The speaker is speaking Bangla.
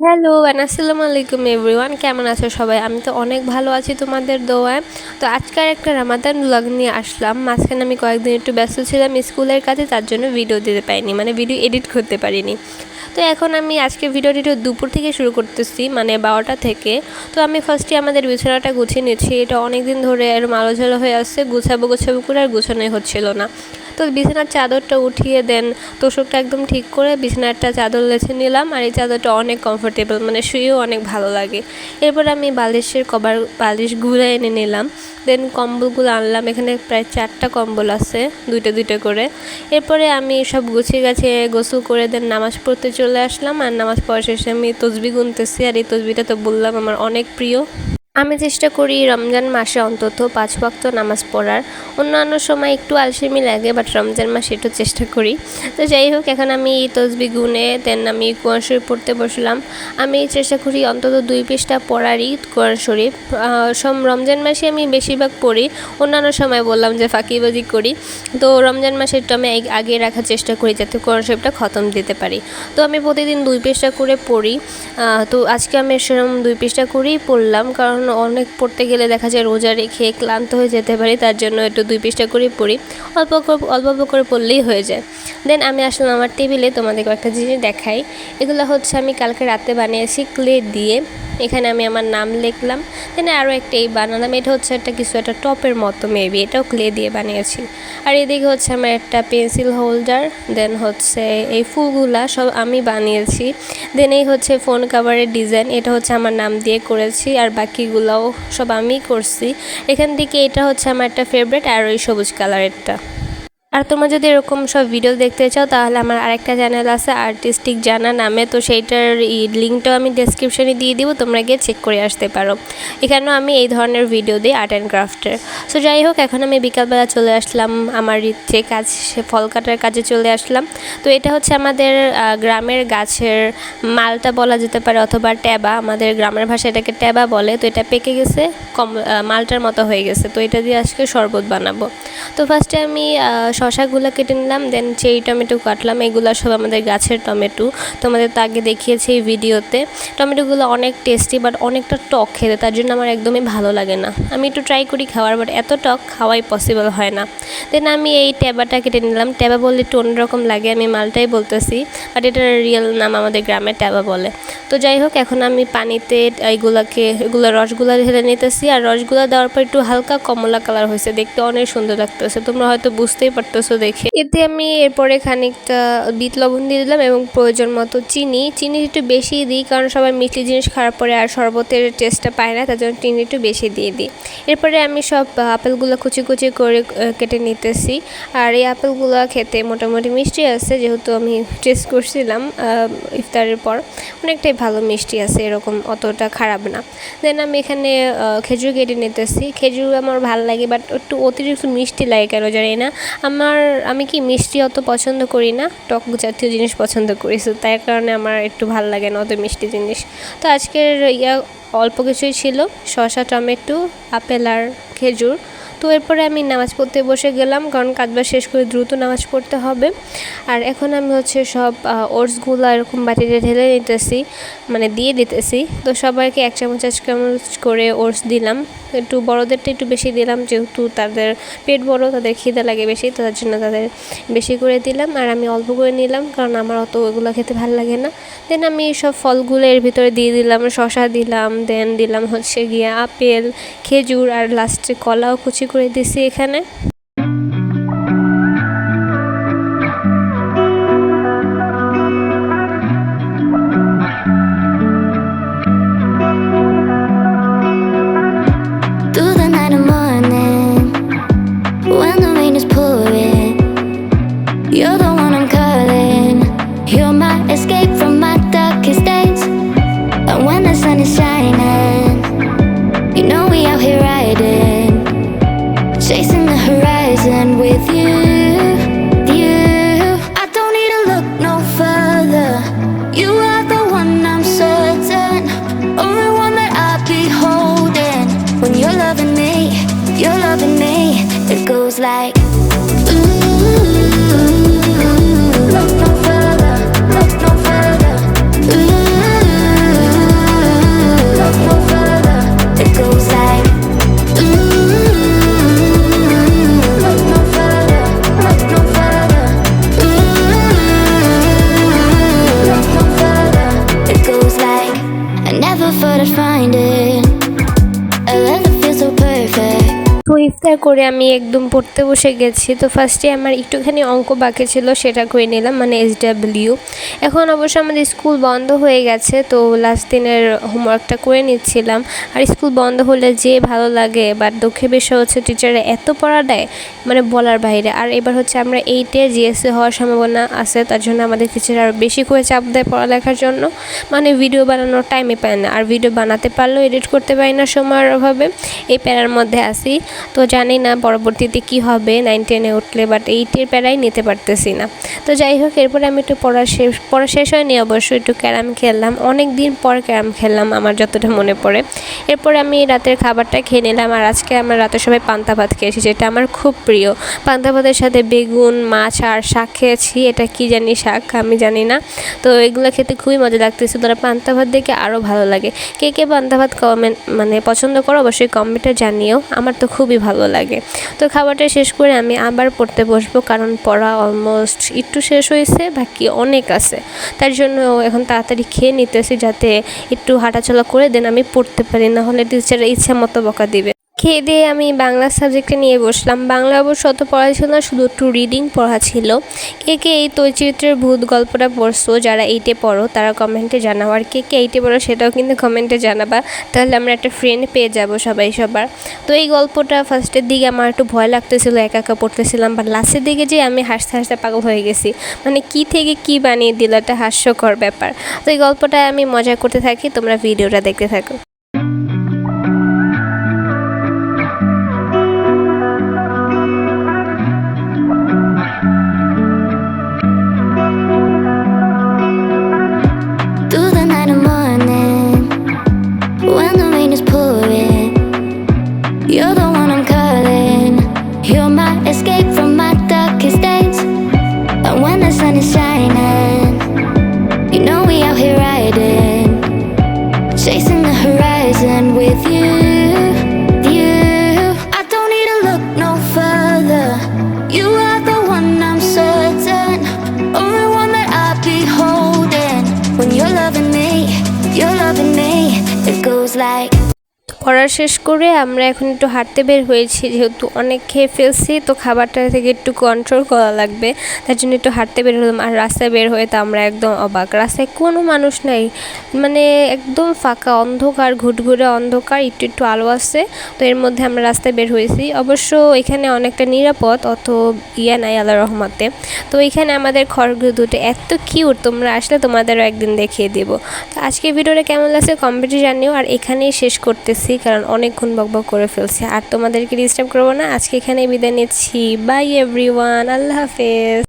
হ্যালো অ্যান্ড আসসালামু আলাইকুম এভরিওয়ান, কেমন আছো সবাই? আমি তো অনেক ভালো আছি তোমাদের দোয়ায়। তো আজকের একটা রামাদান ব্লগ নিয়ে আসলাম। মাঝখানে আমি কয়েকদিন একটু ব্যস্ত ছিলাম স্কুলের কাজে, তার জন্য ভিডিও দিতে পারিনি, মানে ভিডিও এডিট করতে পারিনি। তো এখন আমি আজকে ভিডিওটি দুপুর থেকে শুরু করতেছি, মানে 12টা থেকে। তো আমি ফার্স্টে আমাদের বিছানাটা গুছিয়ে নিচ্ছি। এটা অনেক দিন ধরে এরকম আলোঝালো হয়ে আসছে, গুছাবো করে আর গুছানোই হচ্ছিল না। তো বিছানার চাদরটা উঠিয়ে দেন তোষকটা একদম ঠিক করে বিছানার একটা চাদর লেছে নিলাম। আর এই চাদরটা অনেক কমফোর্টেবল, মানে শুয়েও অনেক ভালো লাগে। এরপর আমি বালিশের বালিশগুলো এনে নিলাম। দেন কম্বলগুলো আনলাম, এখানে প্রায় 4টা কম্বল আছে, দুইটা করে। এরপরে আমি সব গুছিয়ে গোসল করে দেন নামাজ পড়তে চলে আসলাম। আর নামাজ পড়া শেষে আমি তসবি গুনতেছি, আর এই তসবিটা তো বললাম আমার অনেক প্রিয়। আমি চেষ্টা করি রমজান মাসে অন্তত 5 ওয়াক্ত নামাজ পড়ার। অন্যান্য সময় একটু আলসেমি লাগে, বাট রমজান মাসে একটু চেষ্টা করি। তো যাই হোক, এখন আমি তসবি গুনে দেন আমি কোরআন শরীফ পড়তে বসলাম। আমি চেষ্টা করি অন্তত 2 পৃষ্ঠা পড়ারই কোরআন শরীফ। রমজান মাসে আমি বেশিরভাগ পড়ি, অন্যান্য সময় বললাম যে ফাঁকিবাজি করি। তো রমজান মাসে একটু আমি আগে রাখার চেষ্টা করি যাতে কোরআন শরীফটা খতম দিতে পারি। তো আমি প্রতিদিন 2 পৃষ্ঠা করে পড়ি। তো আজকে আমি সেরকম 2 পৃষ্ঠা করেই পড়লাম, কারণ অনেক পড়তে গেলে দেখা যায় রোজা রেখে ক্লান্ত হয়ে যেতে পারি, তার জন্য একটু 2 পৃষ্ঠা করেই পড়ি। অল্প অল্প করে পড়লেই হয়ে যায়। দেন আমি আসলাম আমার টেবিলে, তোমাদেরকে একটা জিনিস দেখাই। এগুলো হচ্ছে আমি কালকে রাতে বানিয়েছি ক্লে দিয়ে। এখানে আমি আমার নাম লিখলাম। দেন আরও একটা এই বানালাম, এটা হচ্ছে একটা টপের মতো, মেবি এটাও ক্লে দিয়ে বানিয়েছি। আর এদিকে হচ্ছে আমার একটা পেন্সিল হোল্ডার। দেন হচ্ছে এই ফুলগুলা সব আমি বানিয়েছি। দেন এই হচ্ছে ফোন কাভারের ডিজাইন, এটা হচ্ছে আমার নাম দিয়ে করেছি। আর বাকিগুলোও সব আমি করছি। এখান থেকে এটা হচ্ছে আমার একটা ফেভারিট, আর ওই সবুজ কালারেরটা। আর তোমরা যদি এরকম সব ভিডিও দেখতে চাও তাহলে আমার আরেকটা চ্যানেল আছে আর্টিস্টিক জানা নামে, তো সেইটার লিঙ্কটাও আমি ডেসক্রিপশনে দিয়ে দিব, তোমরা গিয়ে চেক করে আসতে পারো। এখানেও আমি এই ধরনের ভিডিও দিই আর্ট অ্যান্ড ক্রাফটের। সো যাই হোক, এখন আমি বিকালবেলা চলে আসলাম আমার যে কাজ, সে ফল কাটার কাজে চলে আসলাম। তো এটা হচ্ছে আমাদের গ্রামের গাছের মালটা বলা যেতে পারে, অথবা ট্যাবা, আমাদের গ্রামের ভাষায় এটাকে ট্যাবা বলে। তো এটা পেকে গেছে, মালটার মতো হয়ে গেছে, তো এটা দিয়ে আজকে শরবত বানাবো। তো ফার্স্টে আমি শসাগুলো কেটে নিলাম, দেন চেরি টমেটো কাটলাম। এগুলো সব আমাদের গাছের টমেটো, তোমাদের তো আগে দেখিয়েছি এই ভিডিওতে। টমেটোগুলো অনেক টেস্টি, বাট অনেকটা টক খেতে, তার জন্য আমার একদমই ভালো লাগে না। আমি একটু ট্রাই করি খাওয়ার, বাট এত টক খাওয়াই পসিবল হয় না। দেন আমি এই ট্যাবাটা কেটে নিলাম। ট্যাবা বললে একটু অন্যরকম লাগে, আমি মালটাই বলতেছি, বাট এটার রিয়েল নাম আমাদের গ্রামে ট্যাবা বলে। তো যাই হোক, এখন আমি পানিতে এগুলো রসগুলা ঢেলে নিতেছি। আর রসগুলা দেওয়ার পর একটু হালকা কমলা কালার হয়েছে, দেখতে অনেক সুন্দর লাগতেছে, তোমরা হয়তো বুঝতেই পারতেছো দেখে। এতে আমি এরপরে খানিকটা বিট লবণ দিয়ে দিলাম এবং প্রয়োজন মতো চিনি একটু বেশি দিই, কারণ সবাই মিষ্টি জিনিস খাওয়ার পরে আর শরবতের টেস্টটা পায় না, তার জন্য চিনি একটু বেশি দিয়ে দিই। এরপরে আমি সব আপেলগুলো কুচি করে কেটে নিতেছি। আর এই আপেলগুলো খেতে মোটামুটি মিষ্টি আছে, যেহেতু আমি টেস্ট করছিলাম ইফতারের পর, অনেকটাই ভালো মিষ্টি আছে, এরকম অতটা খারাপ না। দেন আমি এখানে খেজুর কেটে নিতেছি। খেজুর আমার ভালো লাগে, বাট একটু অতিরিক্ত মিষ্টি লাগে কেন জানি না। আমি কি মিষ্টি অত পছন্দ করি না, টক জাতীয় জিনিস পছন্দ করি, তো তাই কারণে আমার একটু ভালো লাগে না অত মিষ্টি জিনিস। তো আজকের অল্প কিছুই ছিল, শসা, টমেটো, আপেল আর খেজুর। তো এরপরে আমি নামাজ পড়তে বসে গেলাম, কারণ কাজবাজ শেষ করে দ্রুত নামাজ পড়তে হবে। আর এখন আমি হচ্ছে সব ওটসগুলো এরকম বাটিতে ঢেলে নিতেছি, মানে দিয়ে দিতেছি। তো সবাইকে 1 চামচ করে ওটস দিলাম। একটু বড়োদেরটা একটু বেশি দিলাম, যেহেতু তাদের পেট বড়, তাদের খিদে লাগে বেশি, তো তার জন্য তাদের বেশি করে দিলাম। আর আমি অল্প করে নিলাম, কারণ আমার অত ওগুলো খেতে ভালো লাগে না। দেন আমি সব ফলগুলো এর ভিতরে দিয়ে দিলাম, শসা দিলাম, দেন দিলাম হচ্ছে গিয়ে আপেল, খেজুর, আর লাস্টে কলাও কুচি করে দিছি এখানে। You're the one I'm calling. You're my escape from my darkest days. And when the sun is shining, you know we out here riding, chasing the horizon. ইফতার করে আমি একদম পড়তে বসে গেছি। তো ফার্স্টে আমার একটুখানি অঙ্ক বাকি ছিল, সেটা করে নিলাম, মানে SW। এখন অবশ্য আমাদের স্কুল বন্ধ হয়ে গেছে, তো লাস্ট দিনের হোমওয়ার্কটা করে নিচ্ছিলাম। আর স্কুল বন্ধ হলে যে ভালো লাগে, বাট দুঃখের বিষয় হচ্ছে টিচাররা এত পড়া দেয়, মানে বলার বাইরে। আর এবার হচ্ছে আমরা 8-এ GSE হওয়ার সম্ভাবনা আছে, তার জন্য আমাদের টিচার আরও বেশি করে চাপ দেয় পড়ালেখার জন্য। মানে ভিডিও বানানোর টাইমে পায় না, আর ভিডিও বানাতে পারলেও এডিট করতে পারি না সময়ের অভাবে। এই প্যারার মধ্যে আসি, তো জানি না পরবর্তীতে কি হবে 9-10-এ উঠলে, বাট 8-এর প্যারাই নিতে পারতেছি না। তো যাই হোক, এরপরে আমি একটু পড়া শেষ হয়নি অবশ্য, একটু ক্যারাম খেললাম, অনেক দিন পর ক্যারাম খেললাম আমার যতটা মনে পড়ে। এরপরে আমি রাতের খাবারটা খেয়ে নিলাম, আর আজকে আমরা রাতে সবাই পান্তা ভাত খেয়েছি, যেটা আমার খুব প্রিয়। পান্তা ভাতের সাথে বেগুন, মাছ আর শাক খেয়েছি, এটা কি জানি শাক আমি জানি না। তো এগুলো খেতে খুবই মজা লাগতেছে, তোরা পান্তা ভাত দেখে আরও ভালো লাগে। কে কে পান্তা ভাত মানে পছন্দ করো অবশ্যই কমেন্টে জানিও, আমার তো খুবই ভালো লাগে। তো খাবারটা শেষ করে আমি আবার পড়তে বসবো, কারণ পড়া অলমোস্ট একটু শেষ হয়েছে, বাকি অনেক আছে। তার জন্য এখন তাড়াতাড়ি খেয়ে নিতেছি, যাতে একটু হাঁটাচলা করে দেন আমি পড়তে পারি, না হলে টিচাররা ইচ্ছা মতো বকা দিবে। খেয়ে দিয়ে আমি বাংলা সাবজেক্টে নিয়ে বসলাম। বাংলা অবশ্য অত পড়া ছিল না, শুধু একটু রিডিং পড়া ছিল। কে কে এই তৈচিত্রের ভূত গল্পটা পড়ছো, যারা 8-এ পড়ো তারা কমেন্টে জানাও, আর কে কে 8-এ পড়ো সেটাও কিন্তু কমেন্টে জানাবা, তাহলে আমরা একটা ফ্রেন্ড পেয়ে যাব সবার। তো এই গল্পটা ফার্স্টের দিকে আমার একটু ভয় লাগতেছিল, একা একা পড়তেছিলাম, বাট লাস্টের দিকে যে আমি হাসতে হাসতে পাগল হয়ে গেছি, মানে কি থেকে কি বানিয়ে দিল, একটা হাস্যকর ব্যাপার। তো এই গল্পটা আমি মজা করতে থাকি, তোমরা ভিডিওটা দেখতে থাকো। Through the night and morning, when the rain is pouring, you're the one I'm calling. You're my escape from my darkest days. And when the sun is shining, you know we out here riding, chasing the horizon with you. I don't need to look no further. You are the one I'm certain, only one that I'll be holding. When you're loving me, it goes like. পড়া শেষ করে আমরা এখন একটু হাঁটতে বের হয়েছি, যেহেতু অনেক খেয়ে ফেলছি, তো খাবারটা থেকে একটু কন্ট্রোল করা লাগবে, তার জন্য একটু হাঁটতে বের হলাম। আর রাস্তায় বের হয়ে তো আমরা একদম অবাক, রাস্তায় কোনো মানুষ নাই, মানে একদম ফাঁকা, অন্ধকার, ঘুটঘুরে অন্ধকার, একটু আলো আছে। তো এর মধ্যে আমরা রাস্তায় বের হয়েছি, অবশ্য এখানে অনেকটা নিরাপদ, অত নাই আল্লাহর রহমতে। তো এখানে আমাদের খরগোশ দুটো এত কিউট, তোমরা আসলে তোমাদেরও একদিন দেখিয়ে দেবো। তো আজকে ভিডিওটা কেমন লাগছে কমেন্টে জানিও, আর এখানেই শেষ করতেছি, কারণ অনেকক্ষণ বকবক করে ফেলছি, আর তোমাদেরকে ডিস্টার্ব করবো না। আজকে এখানে বিদায় নিচ্ছি, বাই এভরিওয়ান, আল্লাহ হাফেজ।